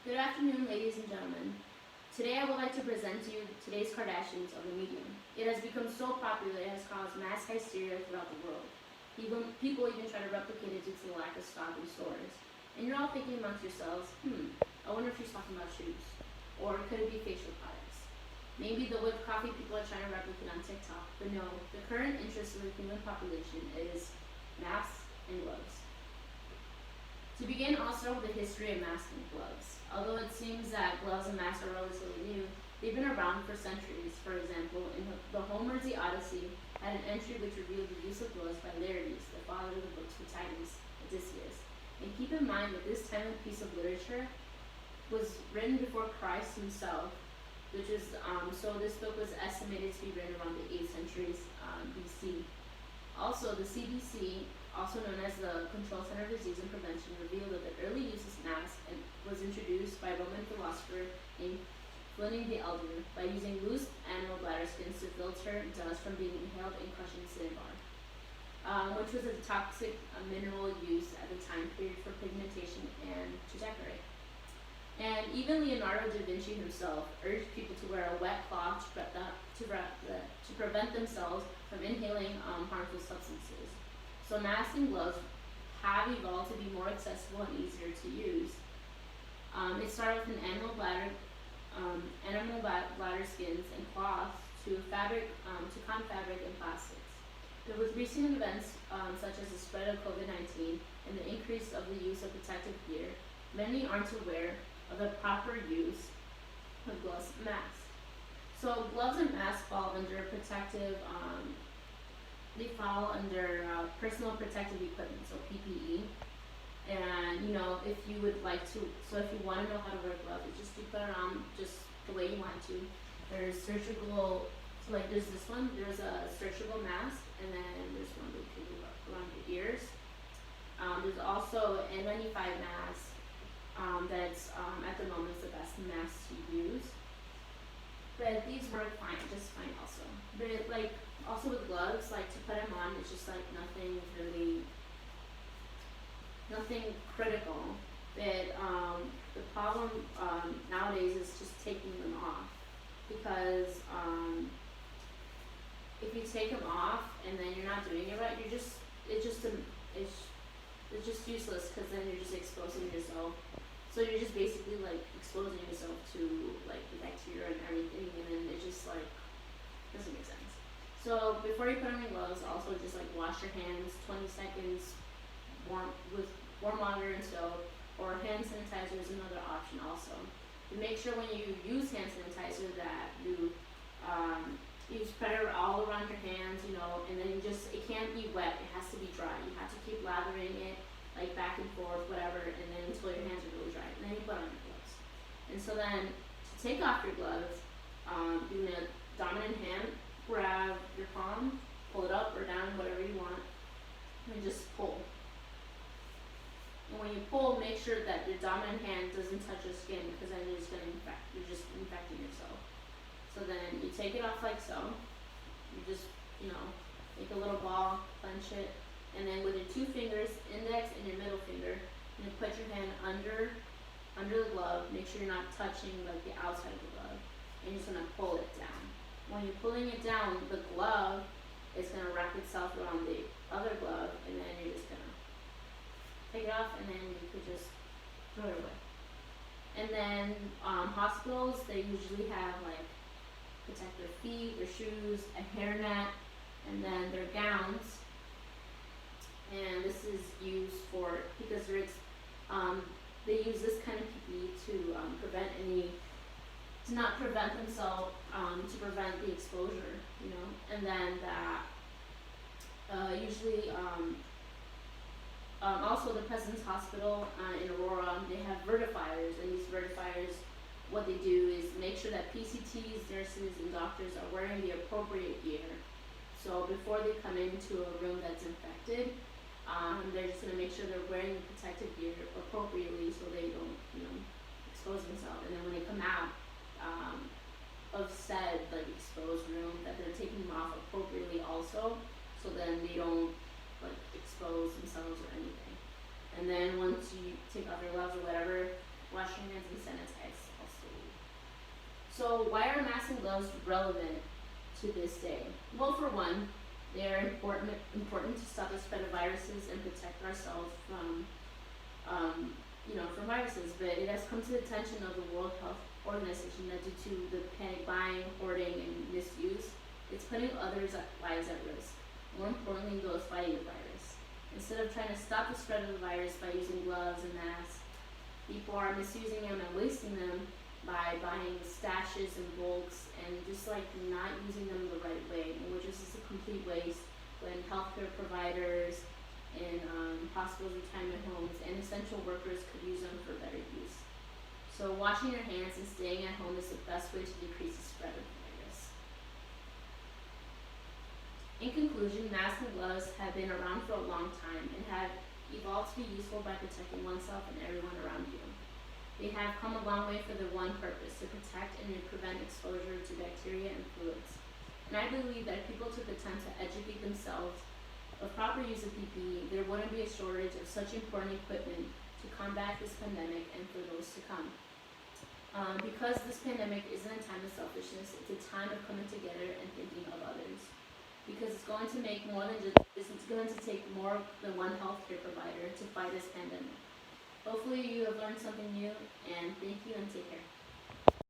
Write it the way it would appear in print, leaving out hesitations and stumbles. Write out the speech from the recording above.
Good afternoon, ladies and gentlemen. Today I would like to present to you today's Kardashians of the medium. It has become so popular it has caused mass hysteria throughout the world. People even try to replicate it due to the lack of stock in stores. And you're all thinking amongst yourselves, I wonder if she's talking about shoes. Or could it be facial products? Maybe the whipped coffee people are trying to replicate on TikTok, but no, the current interest of the human population is masks and gloves. To begin, I'll start with the history of masks and gloves. Although it seems that gloves and masks are relatively new, they've been around for centuries. For example, in the Homer's The Odyssey had an entry which revealed the use of gloves by Laertes, the father of the books with Titus, Odysseus. And keep in mind that this timely piece of literature was written before Christ himself, which is, so this book was estimated to be written around the 8th century BC. Also, the CDC, also known as the Control Center of Disease and Prevention, revealed that the early use of masks was introduced by Roman philosopher named Pliny the Elder by using loose animal bladder skins to filter dust from being inhaled and crushed in cinnabar, which was a toxic mineral used at the time period for pigmentation and to decorate. And even Leonardo da Vinci himself urged people to wear a wet cloth to prevent themselves from inhaling harmful substances. So masks and gloves have evolved to be more accessible and easier to use. It started with an animal bladder skins and cloth to cotton fabric and plastics. But with recent events such as the spread of COVID-19 and the increase of the use of protective gear, many aren't aware of the proper use of gloves and masks. So gloves and masks fall under personal protective equipment, so PPE. And if you would like to, so if you want to know how to wear gloves, you put it on just the way you want to. There's surgical, so like there's this one, there's a surgical mask, and then there's one that you can do around your ears. There's also an N95 mask that's at the moment is the best mask to use. But these work fine, just fine also. But like also with gloves, like to put them on, it's just like nothing critical. But the problem nowadays is just taking them off, because if you take them off and then you're not doing it right, it's just useless, because then you're just exposing yourself. So you're just basically like exposing yourself to like the bacteria and everything, and then it just like doesn't make sense. So before you put on your gloves, also just like wash your hands 20 seconds with warm water and soap, or hand sanitizer is another option also. But make sure when you use hand sanitizer that you spread it all around your hands, and then it can't be wet, it has to be dry. You have to keep lathering it like back and forth, whatever, and then until your hands are really dry, and then you put on your gloves. And so then to take off your gloves, you're gonna dominant hand grab your palm, pull it up or down, whatever you want, and just pull. And when you pull, make sure that your dominant hand doesn't touch your skin, because then you're just infecting yourself. So then you take it off like so. You just, make a little ball, clench it, and then with your two fingers, index and your middle finger, you put your hand under the glove. Make sure you're not touching like the outside of the glove, and you're just gonna pull it down. When you're pulling it down, the glove is gonna wrap itself around the other glove, and then you're just gonna take it off, and then you could just throw it away. And then hospitals, they usually have like protect their feet, their shoes, a hairnet, and then their gowns. And this is used because they use this kind of PPE to not prevent themselves, to prevent the exposure, and then that usually also the President's Hospital in Aurora, they have vertifiers, and these vertifiers, what they do is make sure that PCTs, nurses, and doctors are wearing the appropriate gear. So before they come into a room that's infected, they're just going to make sure they're wearing the protective gear appropriately, so they don't, expose themselves. And then when they come out of said like exposed room, that they're taking them off appropriately also, so then they don't like expose themselves or anything. And then once you take off your gloves or whatever, wash your hands and sanitize also. So why are masks and gloves relevant to this day? Well, for one, they are important to stop the spread of viruses and protect ourselves from, from viruses. But it has come to the attention of the World Health Organization that due to the panic buying, hoarding, and misuse, it's putting others' lives at risk. More importantly, those fighting the virus. Instead of trying to stop the spread of the virus by using gloves and masks, people are misusing them and wasting them by buying stashes and bulks and just like not using them the right way, which is just a complete waste when healthcare providers and hospitals, retirement homes, and essential workers could use them for better use. So washing your hands and staying at home is the best way to decrease the spread of the virus. In conclusion, masks and gloves have been around for a long time and have evolved to be useful by protecting oneself and everyone around you. They have come a long way for their one purpose, to protect and prevent exposure to bacteria and fluids. And I believe that if people took the time to educate themselves of proper use of PPE, there wouldn't be a shortage of such important equipment to combat this pandemic and for those to come. Because this pandemic isn't a time of selfishness, it's a time of coming together and thinking of others. Because it's going to take more than one healthcare provider to fight this pandemic. Hopefully you have learned something new, and thank you and take care.